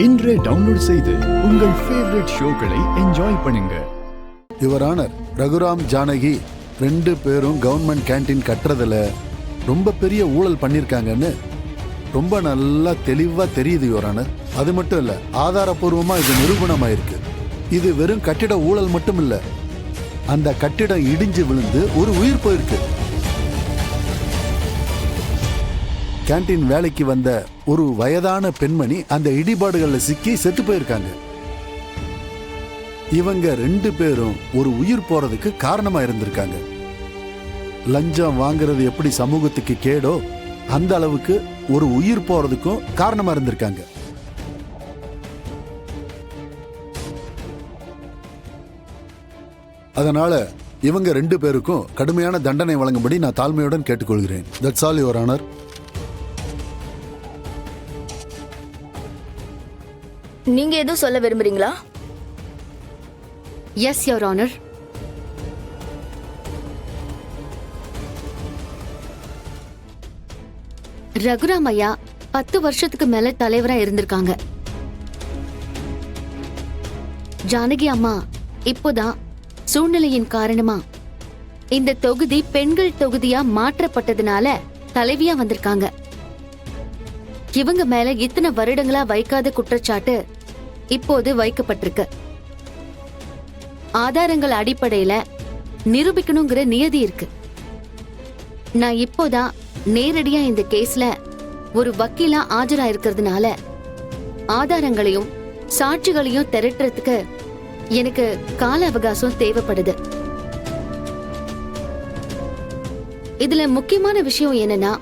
இன்றே டவுன்லோட் செய்து உங்கள் ஃபேவரட் ஷோக்களை என்ஜாய் பண்ணுங்க. யுவர் ஆனர், ரகுராம் ஜானகி 2 பேரும் கவர்மெண்ட் கேண்டீன் கட்டுறதுல ரொம்ப பெரிய ஊழல் பண்ணிருக்காங்கன்னு ரொம்ப நல்லா தெளிவா தெரியுது யுவர் ஆனர். அது மட்டும் இல்ல, ஆதாரபூர்வமா இது நிரூபணமாயிருக்கு. இது வெறும் கட்டிட ஊழல் மட்டும் இல்ல, அந்த கட்டிடம் இடிஞ்சு விழுந்து ஒரு உயிர் போயிருக்கு. கேண்டீன் வேலைக்கு வந்த ஒரு வயதான பெண்மணி அந்த இடிபாடுகள்ல சிக்கி செத்து போயிருக்காங்க. இவங்க 2 பேரும் ஒரு உயிர் போறதுக்கு காரணமா இருந்திருக்காங்க. லஞ்சம் வாங்குறது எப்படி சமூகத்துக்கு கேடோ அந்த அளவுக்கு ஒரு உயிர் போறதுக்கும் காரணமா இருந்திருக்காங்க. அதனால இவங்க 2 பேருக்கும் கடுமையான தண்டனை வழங்கும்படி நான் தாழ்மையுடன் கேட்டுக்கொள்கிறேன். That's all your honour. நீங்க எதுவும் சொல்ல விரும்புறீங்களா? Yes your honour. ரகுராம் ஐயா 10 வருஷத்துக்கு மேல தலைவரா இருந்திருக்காங்க. ஜானகி அம்மா இப்போதான் சூழ்நிலையின் காரணமா இந்த தொகுதி பெண்கள் தொகுதியா மாற்றப்பட்டதுனால தலைவியா வந்திருக்காங்க. இவங்க மேல இத்தனை வருடங்களா வைக்காத குற்றச்சாட்டு இப்போது வைக்கப்பட்டிருக்கு. ஆதாரங்கள் அடிப்படையில நிரூபிக்கணுங்கிற நியதி இருக்கு. நான் இப்போதான் நேரடியா இந்த கேஸ்ல ஒரு வக்கீலா ஆஜராயிருக்கிறதுனால ஆதாரங்களையும் சாட்சிகளையும் திரட்டுறதுக்கு எனக்கு கால அவகாசம் தேவைப்படுது. இதுல முக்கியமான விஷயம் என்னன்னா,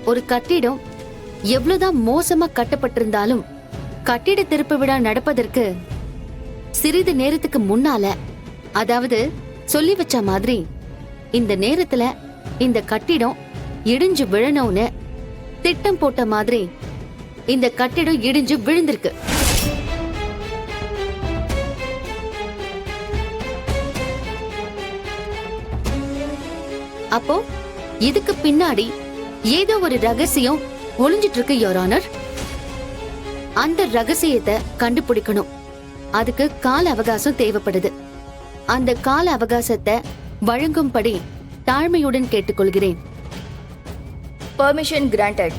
ஒரு கட்டிடம் எவ்வளவுதான் மோசமா கட்டப்பட்டிருந்தாலும் கட்டிட திறப்பு விழா நடப்பதற்கு சிறிது நேரத்துக்கு முன்னால, அதாவது சொல்லி வச்ச மாதிரி இந்த நேரத்துல இந்த கட்டிடம் இடிஞ்சு விழணும்னு திட்டம் போட்ட மாதிரி இந்த கட்டிடம் இடிஞ்சு விழுந்திருக்கு. அப்போ இதுக்கு பின்னாடி ஏதோ ஒரு ரகசியம் ஒளிஞ்சிட்டு இருக்கு யுவர் ஆனர். அந்த ரகசியத்தை கண்டுபிடிக்கணும். அதுக்கு கால அவகாசம் தேவைப்படுது. அந்த கால அவகாசத்தை வழங்கும்படி தாழ்மையுடன் கேட்டுக்கொள்கிறேன். Permission granted.